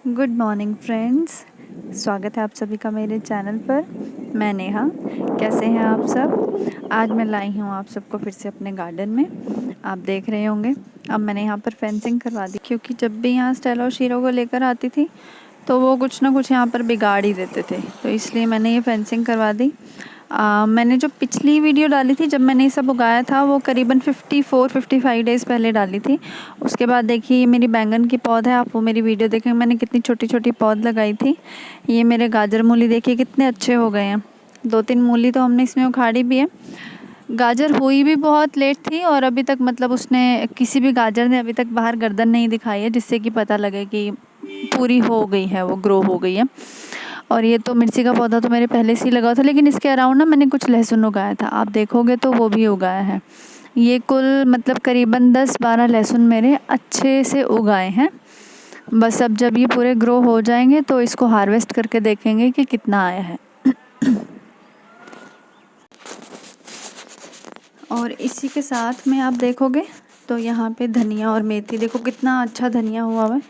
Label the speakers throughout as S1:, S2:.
S1: Good morning friends, स्वागत है आप सभी का मेरे चैनल पर। मैं नेहा। कैसे हैं आप सब? आज मैं लाई हूँ आप सबको फिर से अपने गार्डन में। आप देख रहे होंगे अब मैंने यहाँ पर फेंसिंग करवा दी, क्योंकि जब भी यहाँ स्टेला और शीरो को लेकर आती थी तो वो कुछ ना कुछ यहाँ पर बिगाड़ ही देते थे, तो इसलिए मैंने ये फेंसिंग करवा दी। मैंने जो पिछली वीडियो डाली थी जब मैंने ये सब उगाया था वो करीबन 54-55 डेज़ पहले डाली थी। उसके बाद देखिए ये मेरी बैंगन की पौध है, आप वो मेरी वीडियो देखें, मैंने कितनी छोटी छोटी पौध लगाई थी। ये मेरे गाजर मूली देखिए कितने अच्छे हो गए हैं। 2-3 मूली तो हमने इसमें उखाड़ी भी है। गाजर हुई भी बहुत लेट थी और अभी तक मतलब उसने किसी भी गाजर ने अभी तक बाहर गर्दन नहीं दिखाई है, जिससे कि पता लगे कि पूरी हो गई है, वो ग्रो हो गई है। और ये तो मिर्ची का पौधा तो मेरे पहले से ही लगा था, लेकिन इसके अराउंड ना मैंने कुछ लहसुन उगाया था, आप देखोगे तो वो भी उगाया है। ये कुल मतलब करीबन 10-12 लहसुन मेरे अच्छे से उगाए हैं। बस अब जब ये पूरे ग्रो हो जाएंगे तो इसको हार्वेस्ट करके देखेंगे कि कितना आया है। और इसी के साथ में आप देखोगे तो यहाँ पे धनिया और मेथी, देखो कितना अच्छा धनिया हुआ है।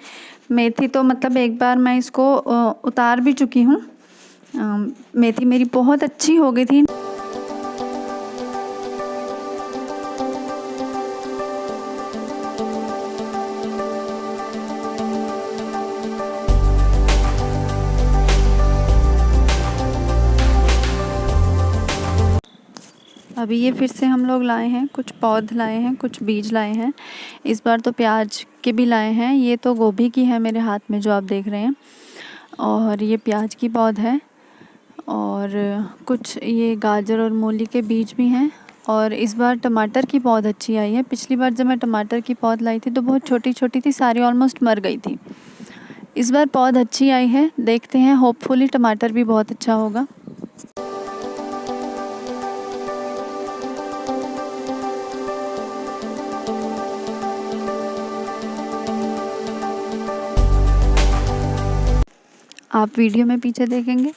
S1: मेथी तो मतलब एक बार मैं इसको उतार भी चुकी हूँ। मेथी मेरी बहुत अच्छी हो गई थी। अभी ये फिर से हम लोग लाए हैं, कुछ पौध लाए हैं, कुछ बीज लाए हैं। इस बार तो प्याज के भी लाए हैं। ये तो गोभी की है मेरे हाथ में जो आप देख रहे हैं, और ये प्याज की पौध है, और कुछ ये गाजर और मूली के बीज भी हैं। और इस बार टमाटर की पौध अच्छी आई है। पिछली बार जब मैं टमाटर की पौध लाई थी तो बहुत छोटी छोटी थी, सारी ऑलमोस्ट मर गई थी। इस बार पौध अच्छी आई है, देखते हैं, होपफुली टमाटर भी बहुत अच्छा होगा। आप वीडियो में पीछे देखेंगे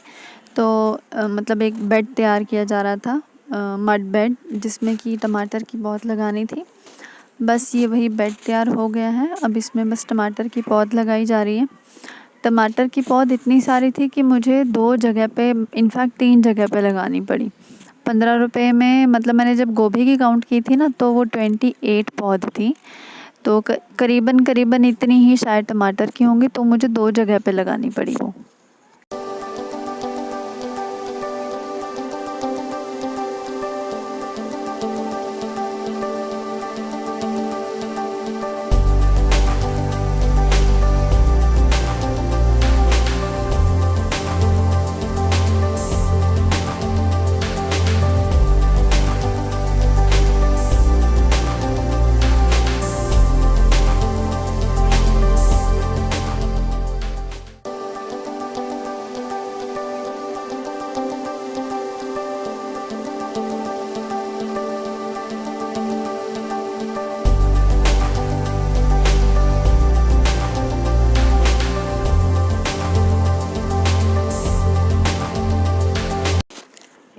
S1: तो मतलब एक बेड तैयार किया जा रहा था, मड बेड, जिसमें कि टमाटर की पौध लगानी थी। बस ये वही बेड तैयार हो गया है। अब इसमें बस टमाटर की पौध लगाई जा रही है। टमाटर की पौध इतनी सारी थी कि मुझे 2 जगह पे, इनफैक्ट 3 जगह पे लगानी पड़ी। 15 रुपये में, मतलब मैंने जब गोभी की काउंट की थी ना तो वो 28 पौध थी। तो करीबन करीबन इतनी ही शायद टमाटर की होंगी, तो मुझे 2 जगह पे लगानी पड़ी वो।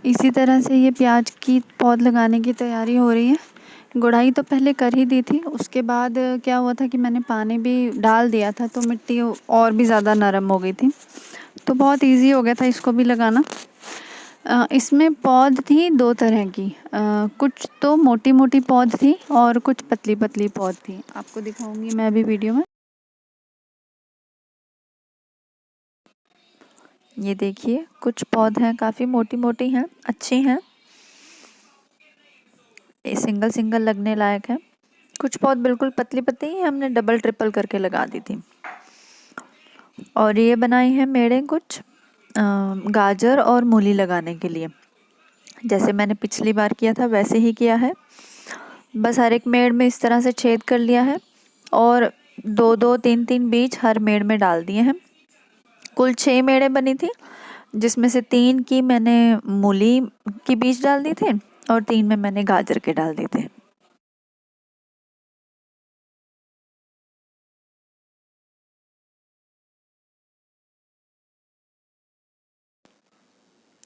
S1: इसी तरह से ये प्याज की पौध लगाने की तैयारी हो रही है। गुड़ाई तो पहले कर ही दी थी, उसके बाद क्या हुआ था कि मैंने पानी भी डाल दिया था तो मिट्टी और भी ज़्यादा नरम हो गई थी, तो बहुत इजी हो गया था इसको भी लगाना। इसमें पौध थी 2 तरह की, कुछ तो मोटी मोटी पौध थी और कुछ पतली पतली पौध थी। आपको दिखाऊंगी मैं अभी वीडियो में। ये देखिए कुछ पौध हैं, काफ़ी मोटी मोटी हैं, अच्छी हैं, ये सिंगल सिंगल लगने लायक है। कुछ पौध बिल्कुल पतली पतली ही हमने डबल ट्रिपल करके लगा दी थी। और ये बनाई है मेड़े कुछ गाजर और मूली लगाने के लिए, जैसे मैंने पिछली बार किया था वैसे ही किया है। बस हर एक मेड़ में इस तरह से छेद कर लिया है और 2-2, 3-3 बीज हर मेड़ में डाल दिए हैं। कुल 6 मेड़े बनी थी, जिसमें से 3 की मैंने मूली की बीज डाल दी थे और 3 में मैंने गाजर के डाल दिए थे।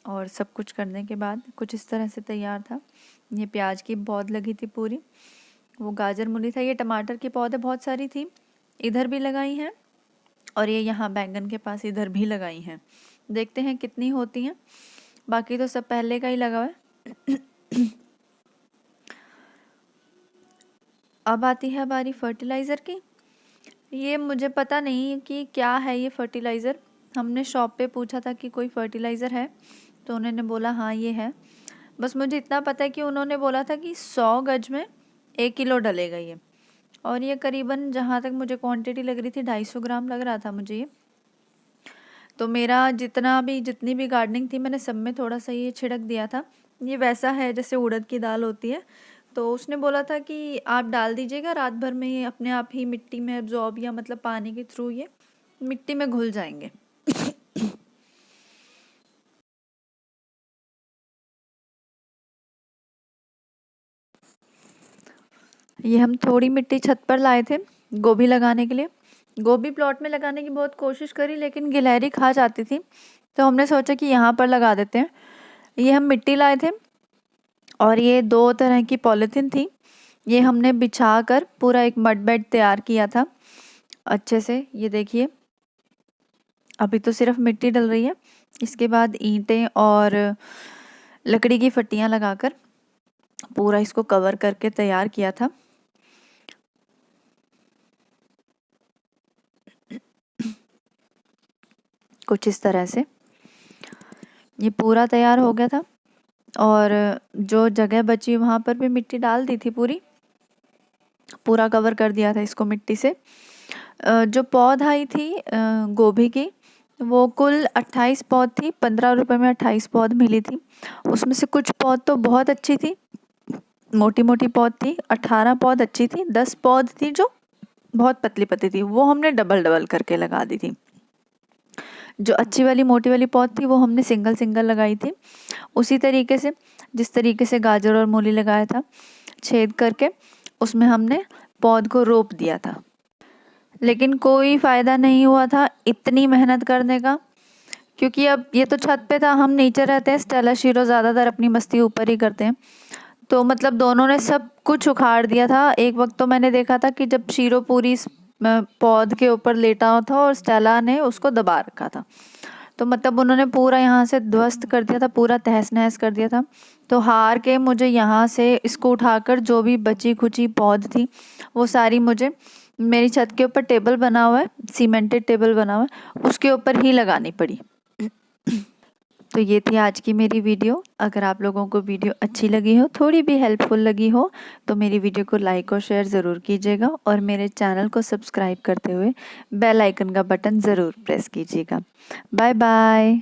S1: और सब कुछ करने के बाद कुछ इस तरह से तैयार था। ये प्याज की पौध लगी थी पूरी, वो गाजर मूली था, ये टमाटर की पौधे बहुत सारी थी, इधर भी लगाई हैं और ये यहाँ बैंगन के पास इधर भी लगाई हैं। देखते हैं कितनी होती हैं। बाकी तो सब पहले का ही लगा हुआ है। अब आती है बारी फर्टिलाइज़र की। ये मुझे पता नहीं कि क्या है ये फर्टिलाइज़र। हमने शॉप पे पूछा था कि कोई फर्टिलाइज़र है, तो उन्होंने बोला हाँ ये है। बस मुझे इतना पता है कि उन्होंने बोला था कि 100 गज में 1 किलो डलेगा ये, और ये करीबन जहाँ तक मुझे क्वांटिटी लग रही थी 250 ग्राम लग रहा था मुझे ये। तो मेरा जितनी भी गार्डनिंग थी मैंने सब में थोड़ा सा ये छिड़क दिया था। ये वैसा है जैसे उड़द की दाल होती है, तो उसने बोला था कि आप डाल दीजिएगा, रात भर में ये अपने आप ही मिट्टी में एब्जॉर्ब या मतलब पानी के थ्रू ये मिट्टी में घुल जाएंगे। ये हम थोड़ी मिट्टी छत पर लाए थे गोभी लगाने के लिए। गोभी प्लॉट में लगाने की बहुत कोशिश करी, लेकिन गिलहरी खा जाती थी, तो हमने सोचा कि यहाँ पर लगा देते हैं। ये हम मिट्टी लाए थे और ये 2 तरह की पॉलीथीन थी। ये हमने बिछा कर पूरा एक मड बेड तैयार किया था अच्छे से। ये देखिए अभी तो सिर्फ मिट्टी डल रही है, इसके बाद ईंटें और लकड़ी की फट्टियाँ लगाकर पूरा इसको कवर करके तैयार किया था। कुछ इस तरह से ये पूरा तैयार हो गया था, और जो जगह बची वहाँ पर भी मिट्टी डाल दी थी, पूरा कवर कर दिया था इसको मिट्टी से। जो पौध आई थी गोभी की, वो कुल 28 पौध थी। 15 रुपए में 28 पौध मिली थी। उसमें से कुछ पौध तो बहुत अच्छी थी, मोटी मोटी पौध थी। 18 पौध अच्छी थी, 10 पौध थी जो बहुत पतली पतली थी, वो हमने डबल डबल करके लगा दी थी। जो अच्छी वाली मोटी वाली पौध थी वो हमने सिंगल सिंगल लगाई थी। उसी तरीके से जिस तरीके से गाजर और मूली लगाया था, छेद करके उसमें हमने पौध को रोप दिया था। लेकिन कोई फ़ायदा नहीं हुआ था इतनी मेहनत करने का, क्योंकि अब ये तो छत पे था, हम नीचे रहते हैं। स्टेला शीरो ज़्यादातर अपनी मस्ती ऊपर ही करते हैं, तो मतलब दोनों ने सब कुछ उखाड़ दिया था। एक वक्त तो मैंने देखा था कि जब शीरो पूरी पौध के ऊपर लेटा हुआ था और स्टेला ने उसको दबा रखा था, तो मतलब उन्होंने पूरा यहाँ से ध्वस्त कर दिया था, पूरा तहस नहस कर दिया था। तो हार के मुझे यहाँ से इसको उठाकर जो भी बची खुची पौध थी वो सारी मुझे मेरी छत के ऊपर टेबल बना हुआ है, सीमेंटेड टेबल बना हुआ है, उसके ऊपर ही लगानी पड़ी। तो ये थी आज की मेरी वीडियो। अगर आप लोगों को वीडियो अच्छी लगी हो, थोड़ी भी हेल्पफुल लगी हो, तो मेरी वीडियो को लाइक और शेयर ज़रूर कीजिएगा, और मेरे चैनल को सब्सक्राइब करते हुए बेल आइकन का बटन ज़रूर प्रेस कीजिएगा। Bye bye.